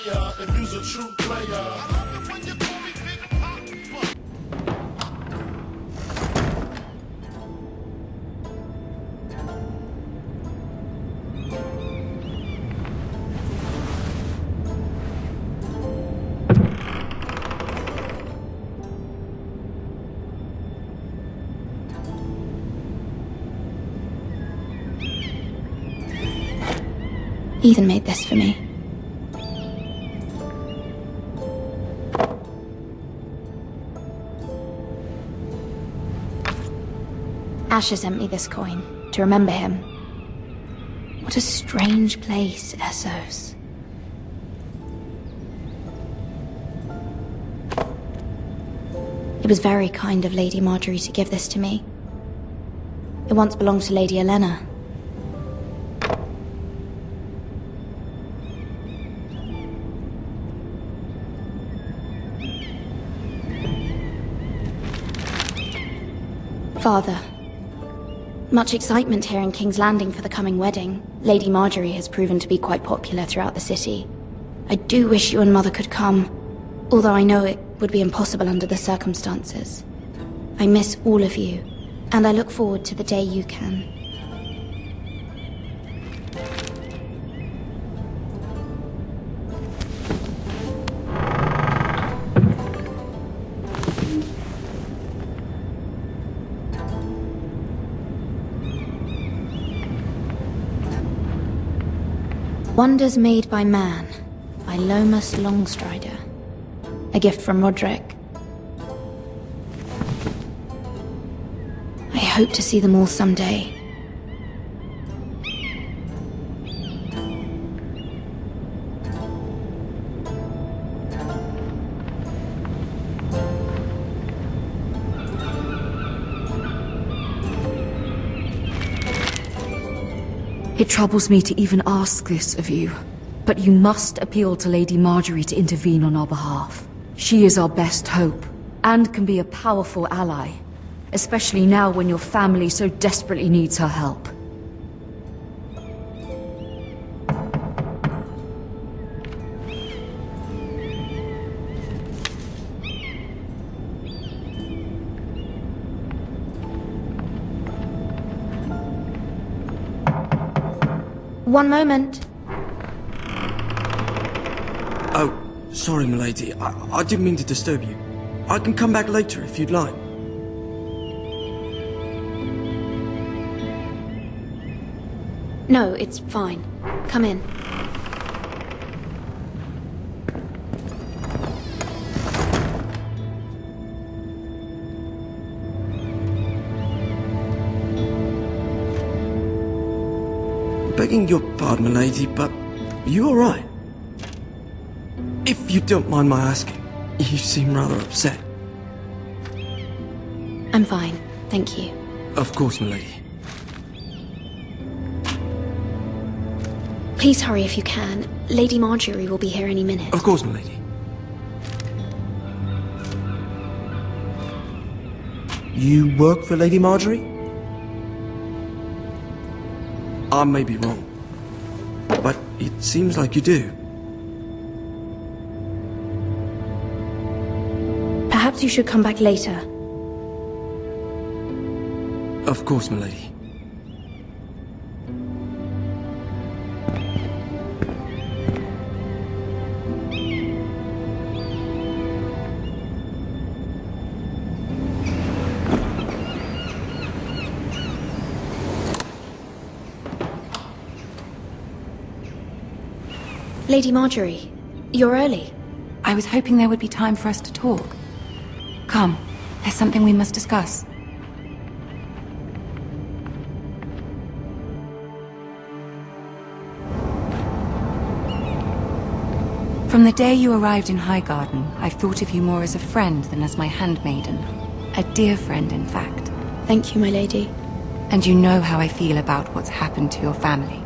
player, and you's a true player. I love it when you call me Big Pop. Ethan made this for me. Asher sent me this coin to remember him. What a strange place, Essos. It was very kind of Lady Marjorie to give this to me. It once belonged to Lady Elena. Father, much excitement here in King's Landing for the coming wedding. Lady Marjorie has proven to be quite popular throughout the city. I do wish you and Mother could come, although I know it would be impossible under the circumstances. I miss all of you, and I look forward to the day you can. Wonders Made by Man, by Lomas Longstrider. A gift from Roderick. I hope to see them all someday. It troubles me to even ask this of you, but you must appeal to Lady Marjorie to intervene on our behalf. She is our best hope, and can be a powerful ally, especially now when your family so desperately needs her help. One moment. Oh, sorry, milady. I didn't mean to disturb you. I can come back later if you'd like. No, it's fine. Come in. Begging your pardon, milady, but are you alright? If you don't mind my asking, you seem rather upset. I'm fine, thank you. Of course, milady. Please hurry if you can. Lady Marjorie will be here any minute. Of course, milady. You work for Lady Marjorie? I may be wrong, but it seems like you do. Perhaps you should come back later. Of course, milady. Lady Marjorie, you're early. I was hoping there would be time for us to talk. Come, there's something we must discuss. From the day you arrived in Highgarden, I've thought of you more as a friend than as my handmaiden. A dear friend, in fact. Thank you, my lady. And you know how I feel about what's happened to your family.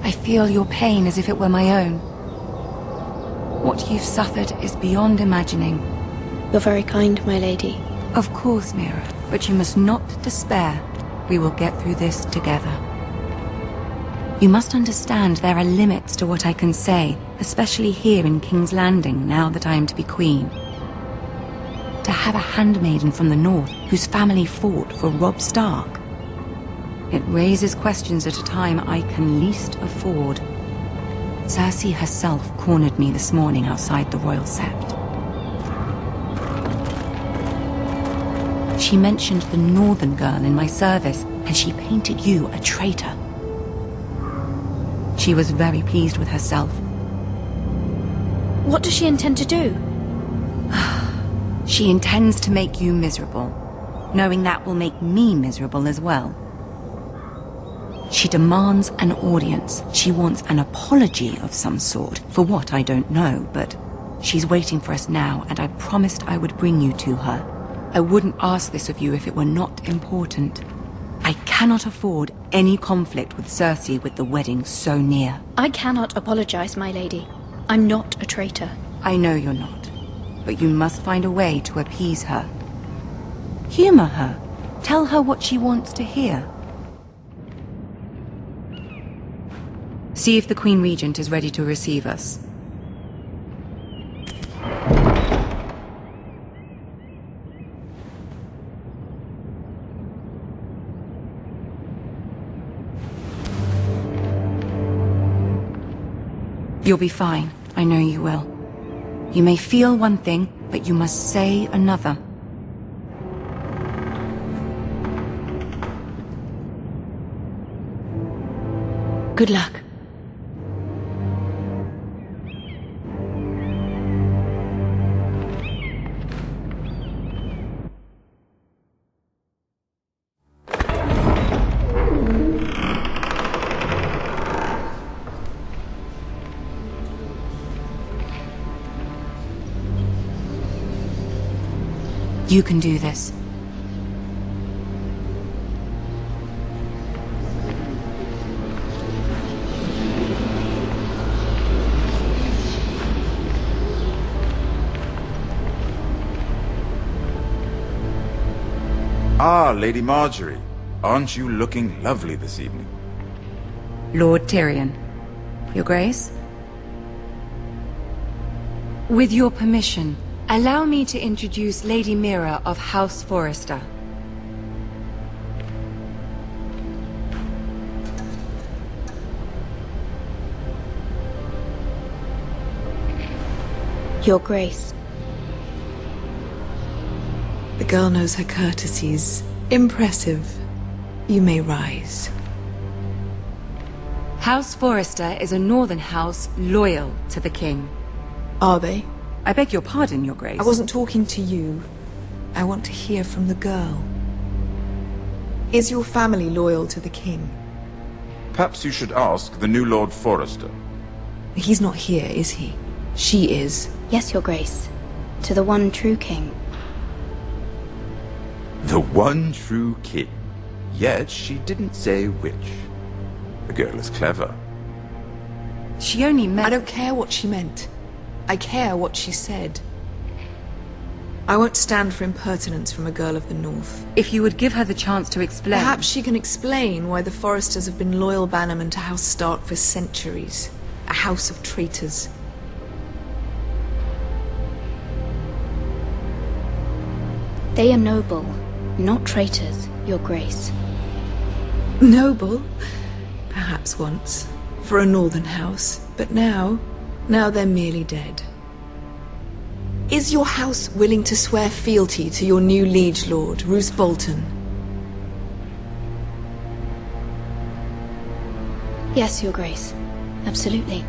I feel your pain as if it were my own. What you've suffered is beyond imagining. You're very kind, my lady. Of course, Mira, but you must not despair. We will get through this together. You must understand there are limits to what I can say, especially here in King's Landing, now that I am to be queen. To have a handmaiden from the north whose family fought for Robb Stark. It raises questions at a time I can least afford. Cersei herself cornered me this morning outside the Royal Sept. She mentioned the northern girl in my service, and she painted you a traitor. She was very pleased with herself. What does she intend to do? She intends to make you miserable, knowing that will make me miserable as well. She demands an audience. She wants an apology of some sort, for what I don't know, but she's waiting for us now, and I promised I would bring you to her. I wouldn't ask this of you if it were not important. I cannot afford any conflict with Cersei with the wedding so near. I cannot apologize, my lady. I'm not a traitor. I know you're not, but you must find a way to appease her. Humor her. Tell her what she wants to hear. See if the Queen Regent is ready to receive us. You'll be fine. I know you will. You may feel one thing, but you must say another. Good luck. You can do this. Ah, Lady Marjorie. Aren't you looking lovely this evening? Lord Tyrion. Your Grace? With your permission, allow me to introduce Lady Mira of House Forrester. Your Grace. The girl knows her courtesies. Impressive. You may rise. House Forrester is a northern house loyal to the king. Are they? I beg your pardon, Your Grace. I wasn't talking to you. I want to hear from the girl. Is your family loyal to the king? Perhaps you should ask the new Lord Forrester. He's not here, is he? She is. Yes, Your Grace. To the one true king. The one true king. Yet she didn't say which. The girl is clever. She only meant... I don't care what she meant. I care what she said. I won't stand for impertinence from a girl of the North. If you would give her the chance to explain... Perhaps she can explain why the Forresters have been loyal bannermen to House Stark for centuries. A house of traitors. They are noble, not traitors, Your Grace. Noble? Perhaps once. For a northern house. But now they're merely dead. Is your house willing to swear fealty to your new liege lord, Roose Bolton? Yes, Your Grace. Absolutely.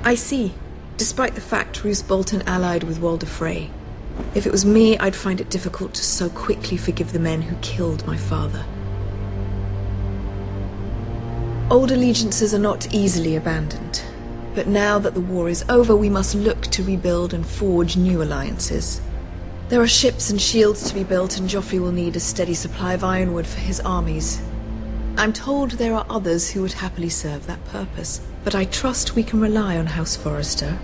I see. Despite the fact Roose Bolton allied with Walder Frey. If it was me, I'd find it difficult to so quickly forgive the men who killed my father. Old allegiances are not easily abandoned. But now that the war is over, we must look to rebuild and forge new alliances. There are ships and shields to be built, and Joffrey will need a steady supply of ironwood for his armies. I'm told there are others who would happily serve that purpose, but I trust we can rely on House Forrester.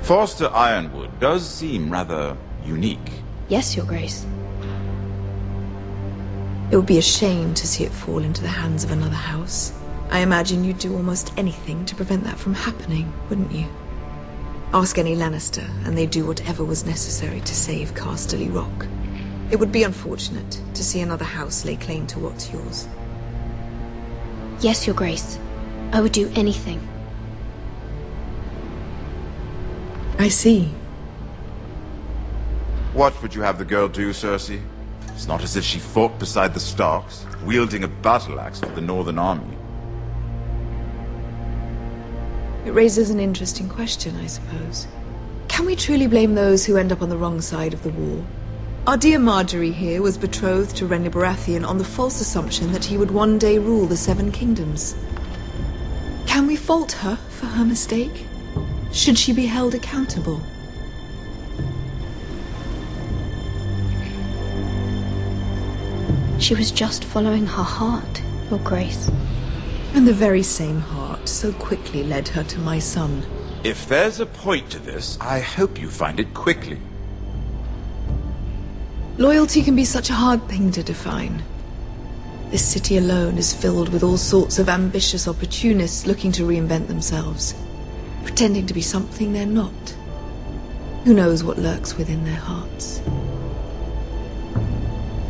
Forrester Ironwood does seem rather unique. Yes, Your Grace. It would be a shame to see it fall into the hands of another house. I imagine you'd do almost anything to prevent that from happening, wouldn't you? Ask any Lannister, and they'd do whatever was necessary to save Casterly Rock. It would be unfortunate to see another house lay claim to what's yours. Yes, Your Grace. I would do anything. I see. What would you have the girl do, Cersei? It's not as if she fought beside the Starks, wielding a battle axe for the Northern Army. It raises an interesting question, I suppose. Can we truly blame those who end up on the wrong side of the war? Our dear Marjorie here was betrothed to Renly Baratheon on the false assumption that he would one day rule the Seven Kingdoms. Can we fault her for her mistake? Should she be held accountable? She was just following her heart, Your Grace. And the very same heart so quickly led her to my son. If there's a point to this, I hope you find it quickly. Loyalty can be such a hard thing to define. This city alone is filled with all sorts of ambitious opportunists looking to reinvent themselves, pretending to be something they're not. Who knows what lurks within their hearts?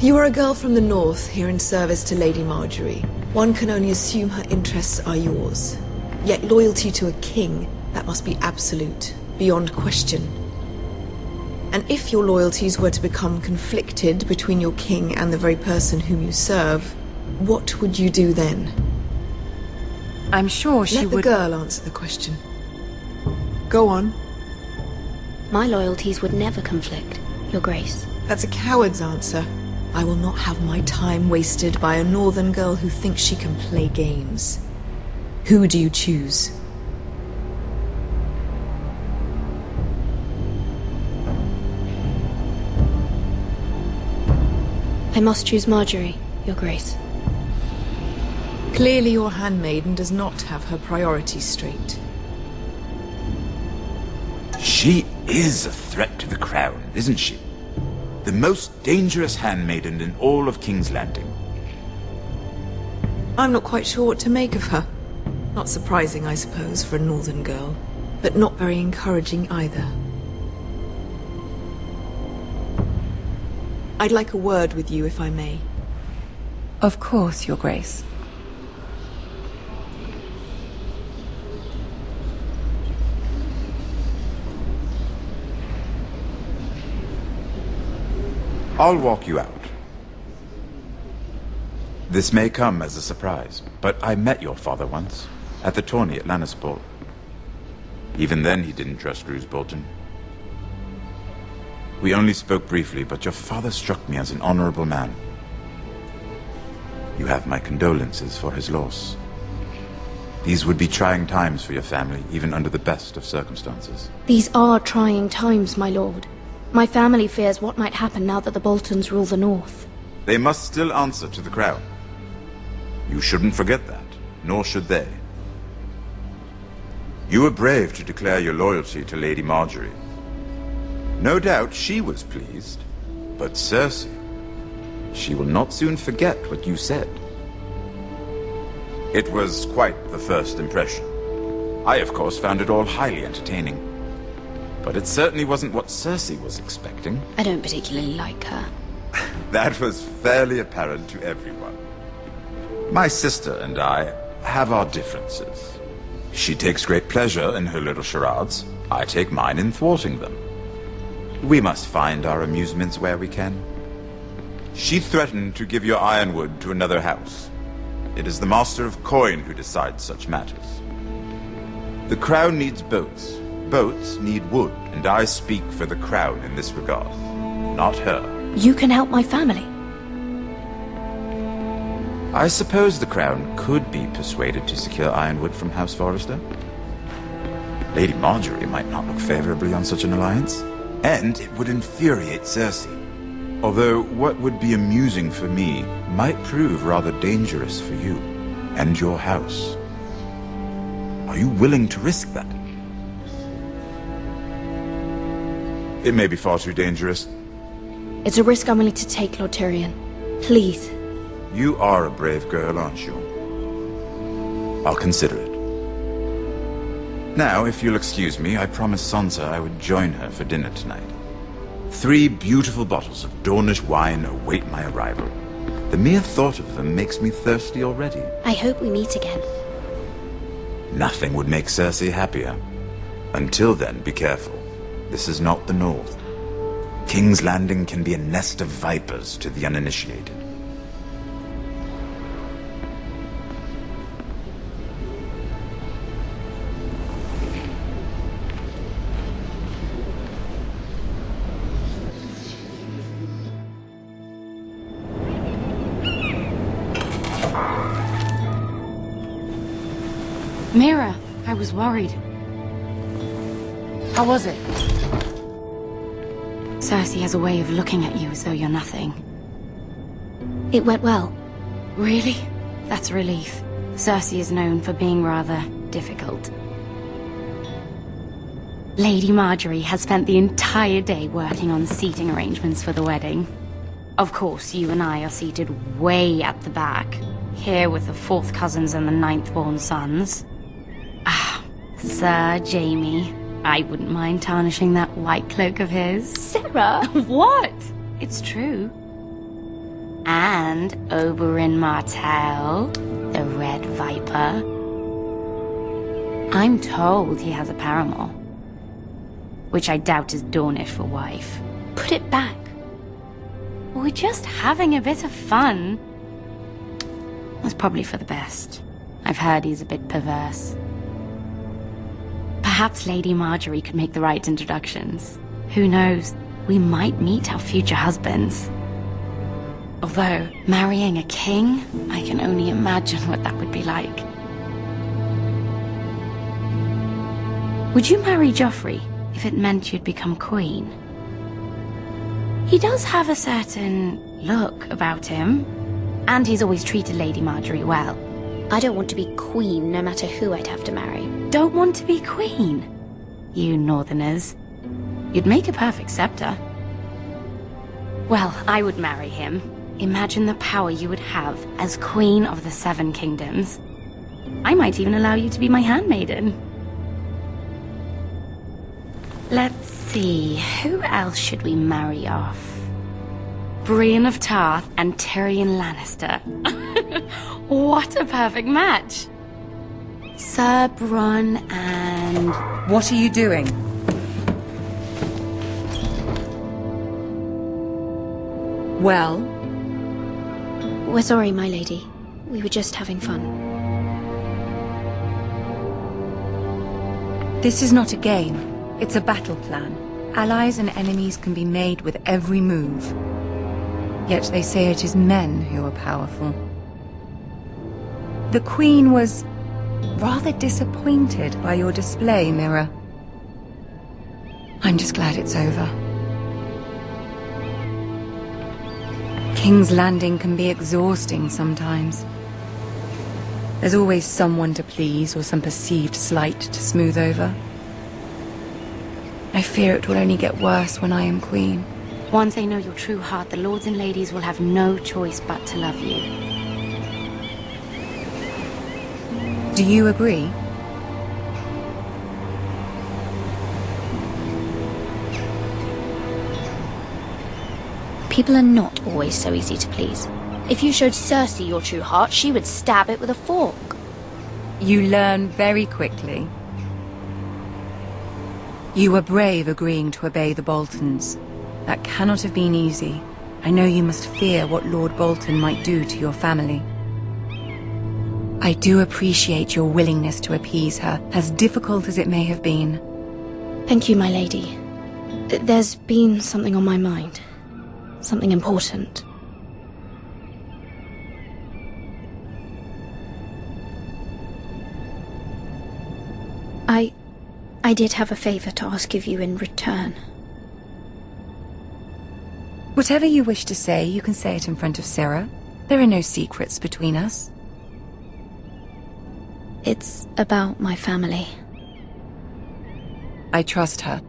You are a girl from the north, here in service to Lady Marjorie. One can only assume her interests are yours. Yet loyalty to a king, that must be absolute, beyond question. And if your loyalties were to become conflicted between your king and the very person whom you serve, what would you do then? I'm sure she Let would... the girl answer the question. Go on. My loyalties would never conflict, Your Grace. That's a coward's answer. I will not have my time wasted by a northern girl who thinks she can play games. Who do you choose? I must choose Marjorie, Your Grace. Clearly your handmaiden does not have her priorities straight. She is a threat to the crown, isn't she? The most dangerous handmaiden in all of King's Landing. I'm not quite sure what to make of her. Not surprising, I suppose, for a northern girl, but not very encouraging either. I'd like a word with you, if I may. Of course, Your Grace. I'll walk you out. This may come as a surprise, but I met your father once, at the tourney at Lannisport. Even then he didn't trust Roose Bolton. We only spoke briefly, but your father struck me as an honorable man. You have my condolences for his loss. These would be trying times for your family, even under the best of circumstances. These are trying times, my lord. My family fears what might happen now that the Boltons rule the North. They must still answer to the crown. You shouldn't forget that, nor should they. You were brave to declare your loyalty to Lady Marjorie. No doubt she was pleased, but Cersei, she will not soon forget what you said. It was quite the first impression. I, of course, found it all highly entertaining. But it certainly wasn't what Cersei was expecting. I don't particularly like her. That was fairly apparent to everyone. My sister and I have our differences. She takes great pleasure in her little charades. I take mine in thwarting them. We must find our amusements where we can. She threatened to give your ironwood to another house. It is the Master of Coin who decides such matters. The crown needs boats. Boats need wood, and I speak for the crown in this regard, not her. You can help my family. I suppose the crown could be persuaded to secure ironwood from House Forrester. Lady Marjorie might not look favorably on such an alliance, and it would infuriate Cersei. Although what would be amusing for me might prove rather dangerous for you and your house. Are you willing to risk that? It may be far too dangerous. It's a risk I'm willing to take, Lord Tyrion. Please. You are a brave girl, aren't you? I'll consider it. Now, if you'll excuse me, I promised Sansa I would join her for dinner tonight. 3 beautiful bottles of Dornish wine await my arrival. The mere thought of them makes me thirsty already. I hope we meet again. Nothing would make Cersei happier. Until then, be careful. This is not the North. King's Landing can be a nest of vipers to the uninitiated. Mira, I was worried. How was it? Cersei has a way of looking at you as though you're nothing. It went well. Really? That's a relief. Cersei is known for being rather difficult. Lady Marjorie has spent the entire day working on seating arrangements for the wedding. Of course, you and I are seated way at the back, here with the 4th cousins and the 9th-born sons. Ah, Sir Jaime. I wouldn't mind tarnishing that white cloak of his. Sarah! What? It's true. And Oberyn Martell, the Red Viper. I'm told he has a paramour, which I doubt is Dornish for wife. Put it back. We're just having a bit of fun. That's probably for the best. I've heard he's a bit perverse. Perhaps Lady Marjorie could make the right introductions. Who knows? We might meet our future husbands. Although, marrying a king, I can only imagine what that would be like. Would you marry Joffrey if it meant you'd become queen? He does have a certain look about him, and he's always treated Lady Marjorie well. I don't want to be queen no matter who I'd have to marry. Don't want to be queen? You northerners. You'd make a perfect scepter. Well, I would marry him. Imagine the power you would have as Queen of the 7 Kingdoms. I might even allow you to be my handmaiden. Let's see, who else should we marry off? Brienne of Tarth and Tyrion Lannister. What a perfect match! Sir Bronn and... What are you doing? Well? We're sorry, my lady. We were just having fun. This is not a game. It's a battle plan. Allies and enemies can be made with every move. Yet they say it is men who are powerful. The Queen was rather disappointed by your display, Mira. I'm just glad it's over. King's Landing can be exhausting sometimes. There's always someone to please or some perceived slight to smooth over. I fear it will only get worse when I am queen. Once they know your true heart, the lords and ladies will have no choice but to love you. Do you agree? People are not always so easy to please. If you showed Cersei your true heart, she would stab it with a fork. You learn very quickly. You were brave agreeing to obey the Boltons. That cannot have been easy. I know you must fear what Lord Bolton might do to your family. I do appreciate your willingness to appease her, as difficult as it may have been. Thank you, my lady. There's been something on my mind. Something important. I did have a favor to ask of you in return. Whatever you wish to say, you can say it in front of Sarah. There are no secrets between us. It's about my family. I trust her.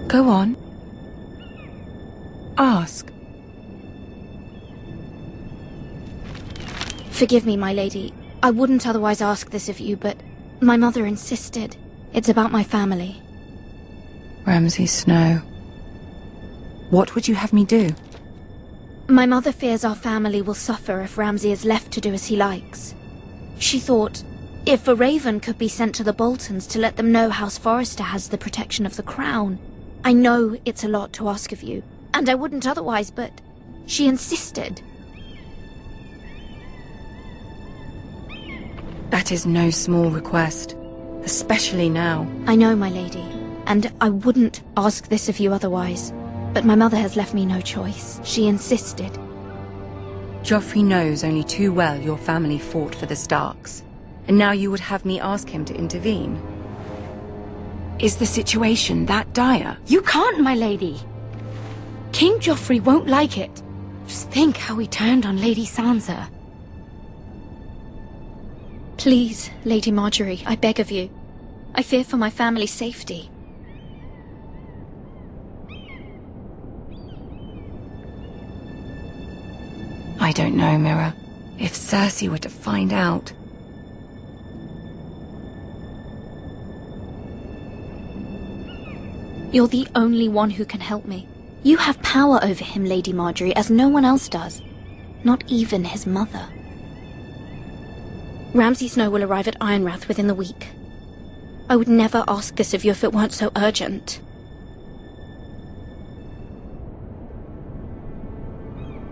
Go on. Ask. Forgive me, my lady. I wouldn't otherwise ask this of you, but my mother insisted. It's about my family. Ramsay Snow. What would you have me do? My mother fears our family will suffer if Ramsay is left to do as he likes. She thought, if a raven could be sent to the Boltons to let them know House Forrester has the protection of the crown. I know it's a lot to ask of you, and I wouldn't otherwise, but she insisted. That is no small request, especially now. I know, my lady, and I wouldn't ask this of you otherwise. But my mother has left me no choice. She insisted. Joffrey knows only too well your family fought for the Starks, and now you would have me ask him to intervene. Is the situation that dire? You can't, my lady. King Joffrey won't like it. Just think how he turned on Lady Sansa. Please, Lady Marjorie, I beg of you. I fear for my family's safety. I don't know, Mira. If Cersei were to find out... You're the only one who can help me. You have power over him, Lady Marjorie, as no one else does. Not even his mother. Ramsay Snow will arrive at Ironrath within the week. I would never ask this of you if it weren't so urgent.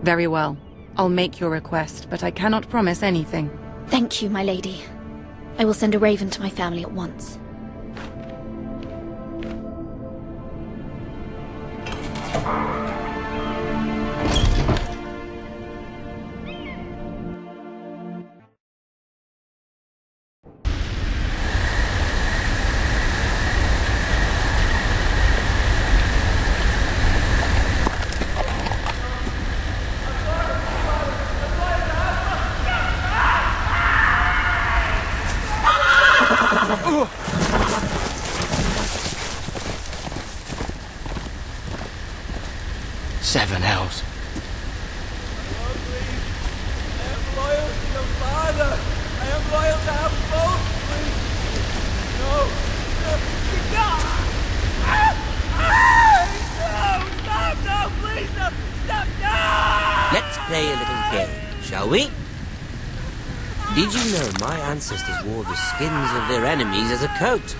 Very well. I'll make your request, but I cannot promise anything. Thank you, my lady. I will send a raven to my family at once. Seven hells. Let's play a little game, shall we? Did you know my ancestors wore the skins of their enemies as a coat?